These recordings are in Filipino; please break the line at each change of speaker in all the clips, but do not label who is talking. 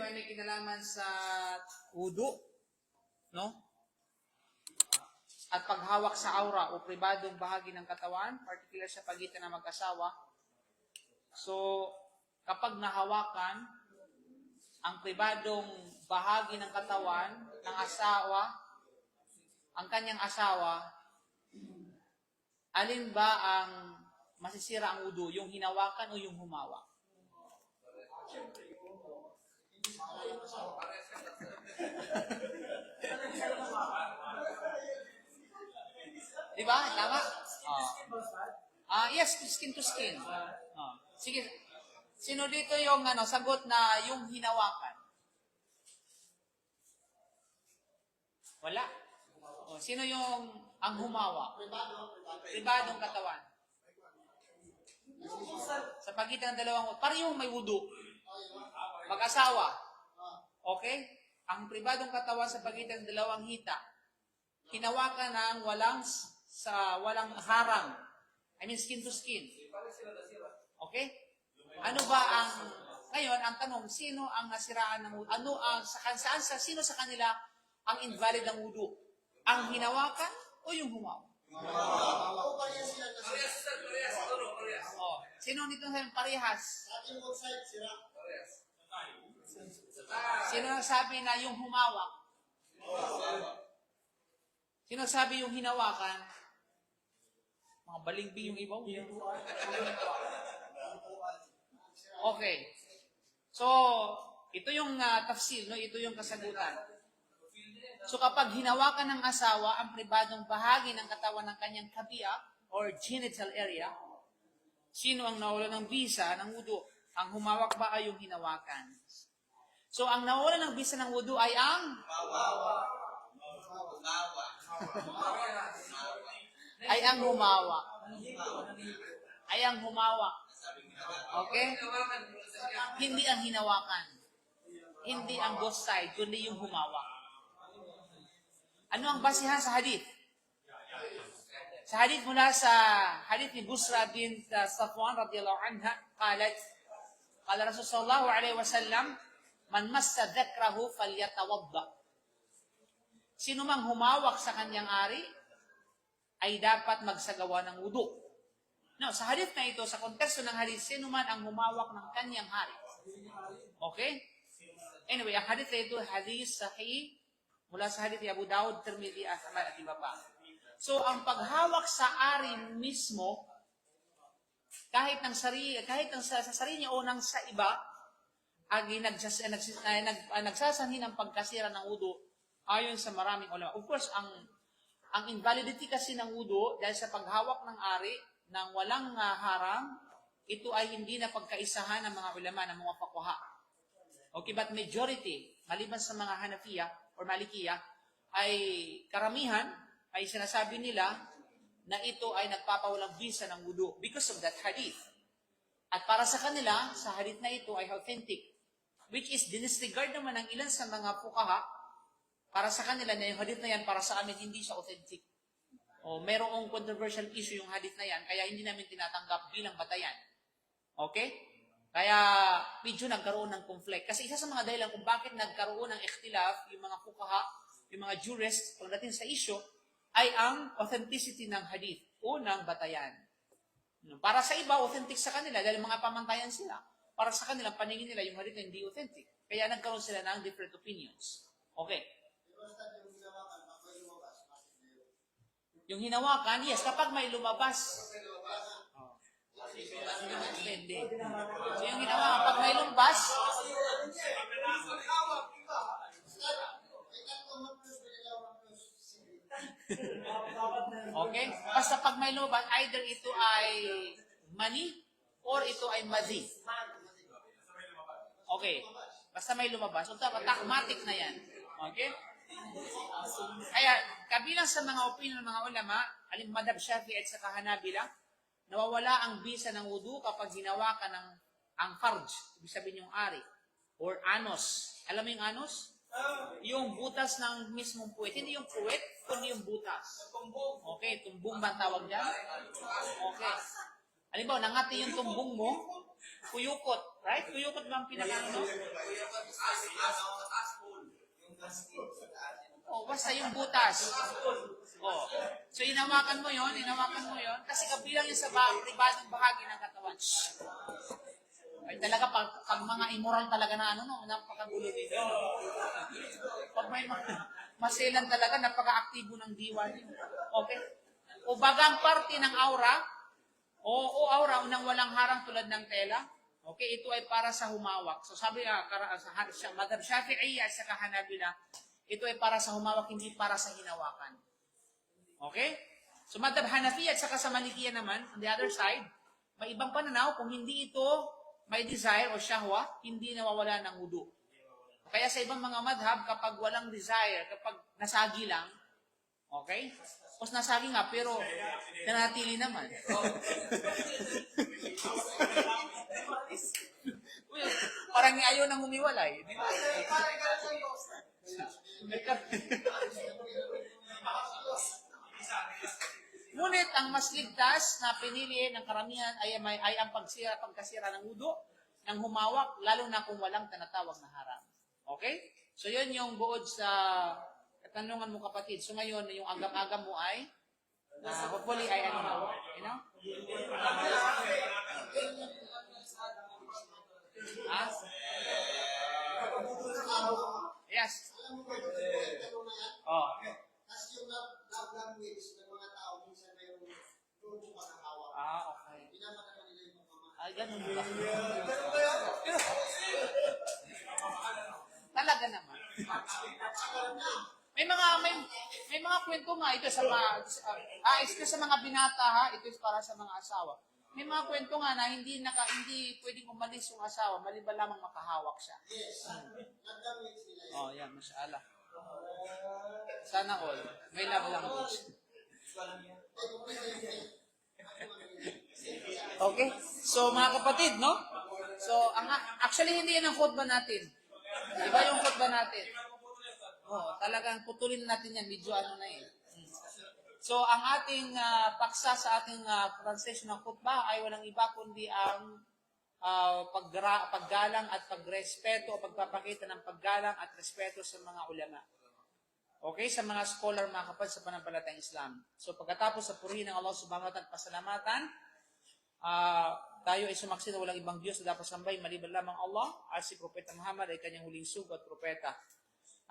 ay may kinalaman sa wudu, no? At paghawak sa aura o pribadong bahagi ng katawan, particular sa pagitan ng mag-asawa. So, kapag nahawakan ang pribadong bahagi ng katawan ng asawa, ang kanyang asawa, alin ba ang masisira ang wudu? Yung hinawakan o yung humawak? Diba? Tama? Yes, skin to skin. Sige. Sino dito yung sagot na yung hinawakan? Wala. Sino yung ang humawak? Pribadong katawan. Sa pagitan ng dalawang, parehong may wudu. Mag-asawa. Okay? Ang pribadong katawan sa pagitan ng dalawang hita. Hinawakan ng walang harang. I mean, skin to skin. Okay? Ano ba ang, ngayon, ang tanong, sino ang nasiraan ng wudu? Sino sa kanila ang invalid ng wudu? Ang hinawakan o yung humawak? Sino nito sa parehas? Sino sabi na yung humawak? Sino sabi yung hinawakan? Mga balingbi yung iba. Okay. So, ito yung tafsir, no? Ito yung kasagutan. So, kapag hinawakan ng asawa ang pribadong bahagi ng katawan ng kanyang kabia or genital area, sino ang nawala ng bisa ng wudu? Ang humawak ba ay yung hinawakan? So, ang nawala ng bisa ng wudu ay ang ay ang humawak. Ay ang humawak. Okay? Hindi ang hinawakan. Hindi ang both side, kundi yung humawak. Ano ang basihan sa hadith? Sa hadith mula sa hadith ni Busra bint Safwan radiyallahu anha, qala Rasul sallallahu alaihi wasallam, man massa dhakrahu falyatawadda. Sino mang humawak sa kanyang ari ay dapat magsagawa ng wudu. Now, sa hadith na ito, sa konteksto ng hadith, sino man ang humawak ng kanyang hari. Okay? Anyway, ang hadith na ito, hadith sahih, mula sa hadith ni Abu Dawud, Tirmidhi, Ahmad at iba pa. So, ang paghawak sa ari mismo, kahit sa sarili niya o nang sa iba, ay nagsasanhin ang pagkasira ng wudu ayon sa maraming ulama. Of course, ang invalidity kasi ng wudu dahil sa paghawak ng ari ng walang harang, ito ay hindi na pagkaisahan ng mga ulama, ng mga fuqaha. Okay, but majority, maliban sa mga Hanafiya or Malikiya, ay karamihan ay sinasabi nila na ito ay nagpapawalang bisa ng wudu because of that hadith. At para sa kanila, sa hadith na ito ay authentic, which is dinisregard naman ng ilan sa mga fuqaha. Para sa kanila na yung hadith na yan, para sa amin hindi siya authentic. O merong controversial issue yung hadith na yan, kaya hindi namin tinatanggap bilang batayan. Okay? Kaya medyo nagkaroon ng conflict. Kasi isa sa mga dahilan kung bakit nagkaroon ng ikhtilaf, yung mga fuqaha, yung mga jurists, pagdating sa issue, ay ang authenticity ng hadith o ng batayan. Para sa iba, authentic sa kanila dahil mga pamantayan sila. Para sa kanila, paningin nila yung hadith na hindi authentic. Kaya nagkaroon sila ng different opinions. Okay. Yung hinawakan, yes, kapag may lumabas. Depende. So yung hinawakan, kapag may lumabas, okay? Basta pag may lumabas, either ito ay mani or ito ay madhi. Okay. Basta may lumabas. So, takmatik na yan. Okay? Kaya, kabilang sa mga opinion ng mga ulama, aling madhab Shafi'i at sa Hanabila, nawawala ang bisa ng wudu kapag hinawakan ng ang farj, ibig sabihin yung ari, or anos. Alam mo yung anos? Yung butas ng mismong puwet. Hindi yung puwet, kundi yung butas. Okay, tumbong ba ang tawag dyan? Okay. Halimbawa, nangati yung tumbong mo, kuyukot. Right? Kuyukot ba ang pinaka-ano? Oh, basta yung butas. Oh. So, inawakan mo yon, kasi kabilang yun sa pribadong bahagi ng katawan. Shhh. Ay talaga, pag mga immoral talaga na ano, no, napakagulo din yun. Pag may maselan talaga, napaka-aktibo ng diwa niyo. Okay? O bagang parte ng aura, o aura nang walang harang tulad ng tela, okay, ito ay para sa humawak. So sabi sa Madhab Shafi'i at sa Hanabila, ito ay para sa humawak, hindi para sa hinawakan. Okay? So Madhab Hanafi at saka sa Malikiya naman, on the other side, may ibang pananaw, kung hindi ito may desire o shahwa, hindi nawawala ng wudu. Kaya sa ibang mga madhab, kapag walang desire, kapag nasagi lang, okay? Tapos nasagi nga, pero nanatili naman. Parang ayaw nang umiwalay. Di ba? Ngunit ang mas ligtas na pinili ng karamihan ay ang pagkasira ng wudu, ng humawak, lalo na kung walang tinatawag na haram. Okay? So yun yung buod sa katanungan mo kapatid. So ngayon, yung agam-agam mo ay, hopefully ay ano na, you know? Yes. Oh.
Kasi yung love language ng mga tao, minsan mayroong doon yung makahawak.
Okay.
Pinamagana nila yung mga
Ay, ganun ba? Talaga naman. May mga kwento nga ito sa ito sa mga binata ha, ito para sa mga asawa. May mga kwento nga na hindi pwedeng umalis yung asawa, maliban lamang makahawak siya.
yes, love language nila yun.
Oh, yan, mashallah. Sana all. May love language. Okay? So, mga kapatid, no? So, actually, hindi yan ang khutbah natin. Iba yung khutbah natin. Oh, talagang putulin natin yan. Medyo ano na eh. So, ang ating paksa sa ating translation ng khutbah ay walang iba kundi ang paggalang at pagrespeto o pagpapakita ng paggalang at respeto sa mga ulama. Okay, sa mga scholar, mga kapatid, sa panampalatayang Islam. So, pagkatapos sa purihin ng Allah subhanahu wa ta'ala at pasalamatan, tayo ay sumaksi na walang ibang Diyos na dapat sambay, maliban lamang Allah, at si Propeta Muhammad ay kanyang huling sugo at propeta.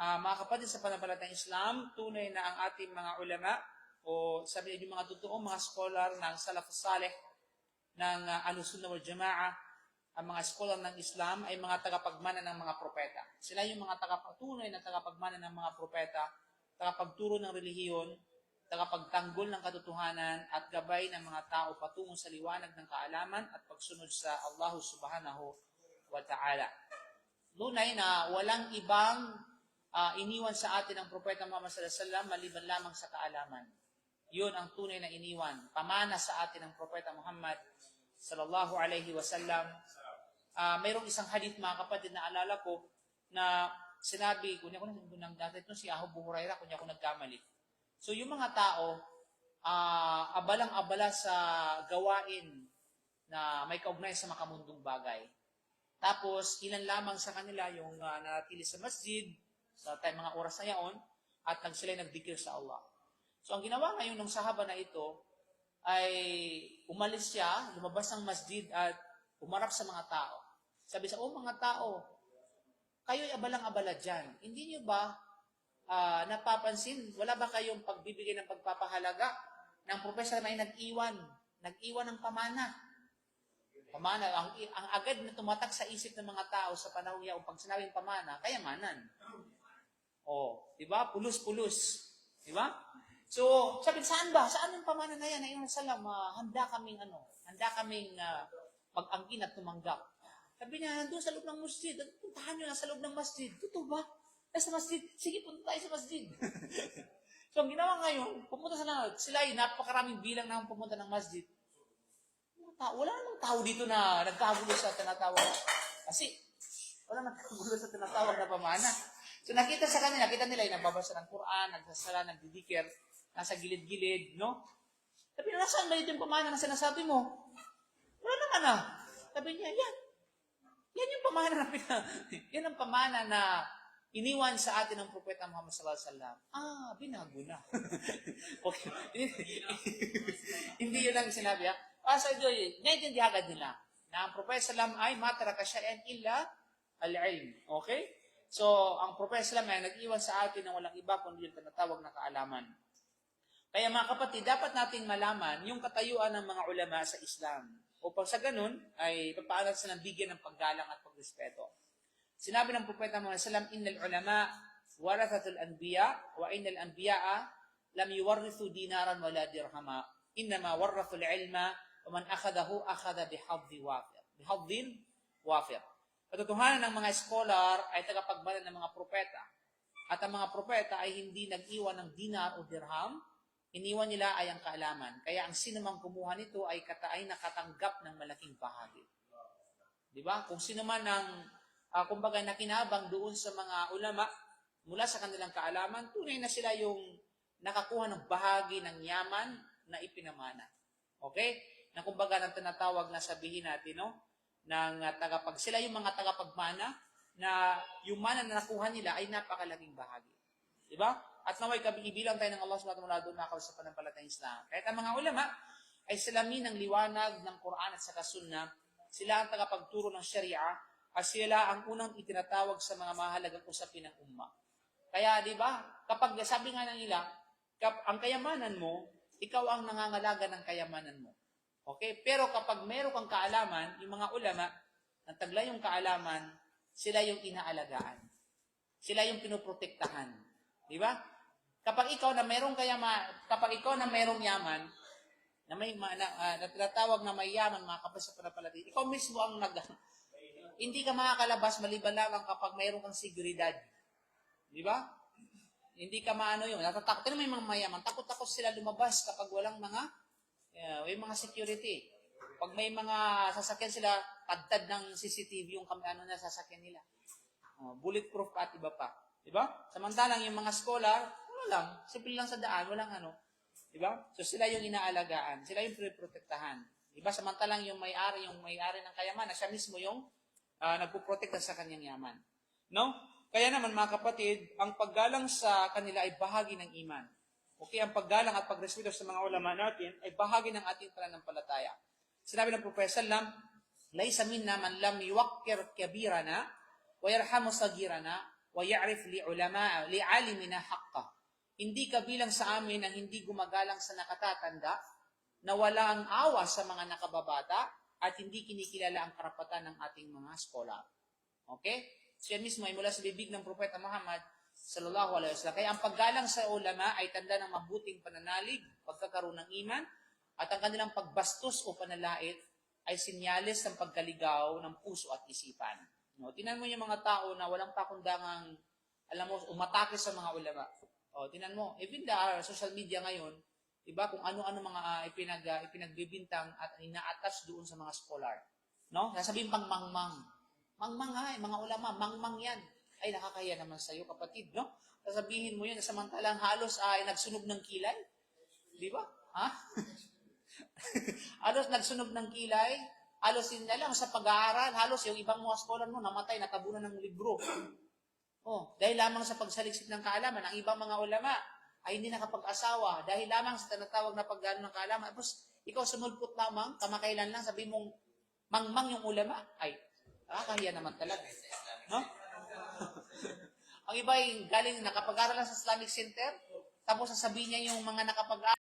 Mga kapatid, sa panampalatayang Islam, tunay na ang ating mga ulama, o sabi yung mga totoong mga scholar ng Salafus Saleh, ng Ahlus-Sunnah wal Jama'ah, ang mga scholar ng Islam ay mga tagapagmana ng mga propeta. Sila yung mga tunay na tagapagmana ng mga propeta, tagapagturo ng relihiyon, tagapagtanggol ng katotohanan at gabay ng mga tao patungo sa liwanag ng kaalaman at pagsunod sa Allah subhanahu wa ta'ala. Tunay na walang ibang iniwan sa atin ang propeta Muhammad sallallahu alaihi wasallam maliban lamang sa kaalaman. Yun ang tunay na iniwan. Pamana sa atin ang propeta Muhammad sallallahu alaihi wasallam. Mayroong isang hadith, mga kapatid, na alala ko na sinabi, kunya ko nang dati ito si Abu Hurairah, kunya ko nagkamali. So yung mga tao, abalang-abala sa gawain na may kaugnay sa makamundong bagay. Tapos, ilan lamang sa kanila yung nanatili sa masjid, sa mga oras na yaon, at sila nagdikir sa Allah. So ang ginawa ngayon ng sahaba na ito, ay umalis siya, lumabas ng masjid at umarap sa mga tao. Sabi sa, mga tao, kayo'y abalang-abala dyan. Hindi nyo ba napapansin, wala ba kayong pagbibigay ng pagpapahalaga ng professor na nag-iwan ng pamana? Pamana, ang agad na tumatak sa isip ng mga tao sa panahon niya, pag sinabing pamana, kayamanan. Di ba? Pulos-pulos. Di ba? So, sabi, saan ba? Saan yung pamana na yan? Ayun sa salam, handa kaming mag-angkin at tumanggap. Sabi niya, nandun sa loob ng masjid. Puntahan nyo na sa loob ng masjid. Totoo ba? Nasa masjid. Sige, punta tayo sa masjid. So, ang ginawa ngayon, pumunta sila ay napakaraming bilang na pumunta ng masjid. Wala namang tao dito na nagkagulo sa tinatawag. Kasi, wala nagkagulo sa tinatawag na pamana. So, nakita nila yung nagbabasa ng Quran, nagsasala, nagdidikir, nasa gilid-gilid, no? Sabi na, nasaan ba ito yung pamana na sinasabi mo? Wala naman ah. Sabi niya, yan. Yan yung pamana na yan ang pamana na iniwan sa atin ng Propeta Muhammad sallallahu alaihi wasallam. Binago na. Okay. Hindi yun ang sinabi ha. Sa Joy, naintindihan agad nila na ang Propeta sallam ay mataraka syai'an illa al-ilm. Okay? So, ang Propeta sallam ay nag-iwan sa atin ng walang iba kundi yung tinatawag na kaalaman. Kaya mga kapatid, dapat nating malaman yung katayuan ng mga ulama sa Islam. Upang sa ganun, ay papaanat sa bigyan ng paggalang at pagrespeto. Sinabi ng Propeta Muhammad sallam, innal ulama warathatul anbiya wa innal anbiya'a lam yuwarrithu dinaran wala dirhama. Innama warrathul ilma wa man akhadahu akhadha bihadhin wafir. Katotohanan ng mga scholar ay tagapagmana ng mga propeta. At ang mga propeta ay hindi nag-iwan ng dinar o dirham, iniwan nila ay ang kaalaman. Kaya ang sino mang kumuha nito ay nakatanggap ng malaking bahagi. Di ba? Kung sino man ang, kumbaga, nakinabang doon sa mga ulama, mula sa kanilang kaalaman, tunay na sila yung nakakuha ng bahagi ng yaman na ipinamana. Okay? Na kumbaga, nang tinatawag na sabihin natin, no? Sila yung mga tagapagmana, na yung mana na nakuha nila ay napakalaking bahagi. Di ba? At naway ibilang tayo ng Allah subhanahu wa ta'ala doon na sa panampalatayang Islam. Kahit ang mga ulama ay salamin ng liwanag ng Quran at saka Sunnah, sila ang tagapagturo ng Sharia at sila ang unang itinatawag sa mga mahalagang usapin ng umma. Kaya, di ba, kapag sabi nga ng nila, ang kayamanan mo, ikaw ang nangangalaga ng kayamanan mo. Okay? Pero kapag meron kang kaalaman, yung mga ulama, ng taglay yung kaalaman, sila yung inaalagaan. Sila yung pinoprotektahan. Di ba? Kapag ikaw na merong yaman, na may tinatawag na may yaman, mga kapatid sa pananampalataya, ikaw mismo ang hindi ka makakalabas maliban lamang kapag mayroon kang seguridad. Di ba? Hindi ka yun. Natatakot na may mga mayaman. Takot-takot sila lumabas kapag walang may mga security. Pag may mga sasakyan sila, padtad ng CCTV yung na sasakyan nila. Bulletproof pa at iba pa. Diba? Samantalang yung mga scholar, wala lang. Simple lang sa daan, walang Diba? So sila yung inaalagaan. Sila yung protektahan. Diba? Samantalang yung may-ari ng kayamanan, siya mismo yung nagpuprotekta sa kanyang yaman. No? Kaya naman mga kapatid, ang paggalang sa kanila ay bahagi ng iman. Okay, ang paggalang at pagrespeto sa mga ulama natin ay bahagi ng ating pananampalataya. Sinabi ng Propeta sallam, "Laisa minna man lam yuwaqqir kabirana wa yarhamu sagirana wa ya'rif li'alimina haqqa." Hindi kabilang sa amin ang hindi gumagalang sa nakatatanda, na walang awa sa mga nakababata, at hindi kinikilala ang karapatan ng ating mga scholar. Okay? So yan mismo ay mula sa bibig ng Propeta Muhammad sallallahu alaihi wasallam. Kaya ang paggalang sa ulama ay tanda ng mabuting pananalig, pagkakaroon ng iman, at ang kanilang pagbastos o panalait ay sinyalis ng pagkaligaw ng puso at isipan. No, tingnan mo yung mga tao na walang pakundangang, umatake sa mga ulama. Tingnan mo, even social media ngayon, diba, kung ano-ano mga ipinagbibintang at ina-attach doon sa mga scholar. No? Sasabihin pang mangmang. Mangmang nga, mga ulama, mangmang yan. Ay, nakakaya naman sa'yo, kapatid, no? Sasabihin mo yan, samantalang halos ay nagsunog ng kilay. Di ba? Ha? Halos nagsunog ng kilay, halos yun na lang sa pag-aaral, halos yung ibang mga scholar mo namatay, natabunan ng libro. Dahil lamang sa pagsaliksik ng kaalaman, ang ibang mga ulama ay hindi nakapag-asawa dahil lamang sa tinatawag na paggano ng kaalaman. Tapos, ikaw sumulpot lamang, kamakailan lang, sabi mong mangmang yung ulama. Ay, nakakahiya naman talaga. No? Ang iba ay galing nakapag-aral lang sa Islamic Center, tapos sasabihin niya yung mga nakapag-aral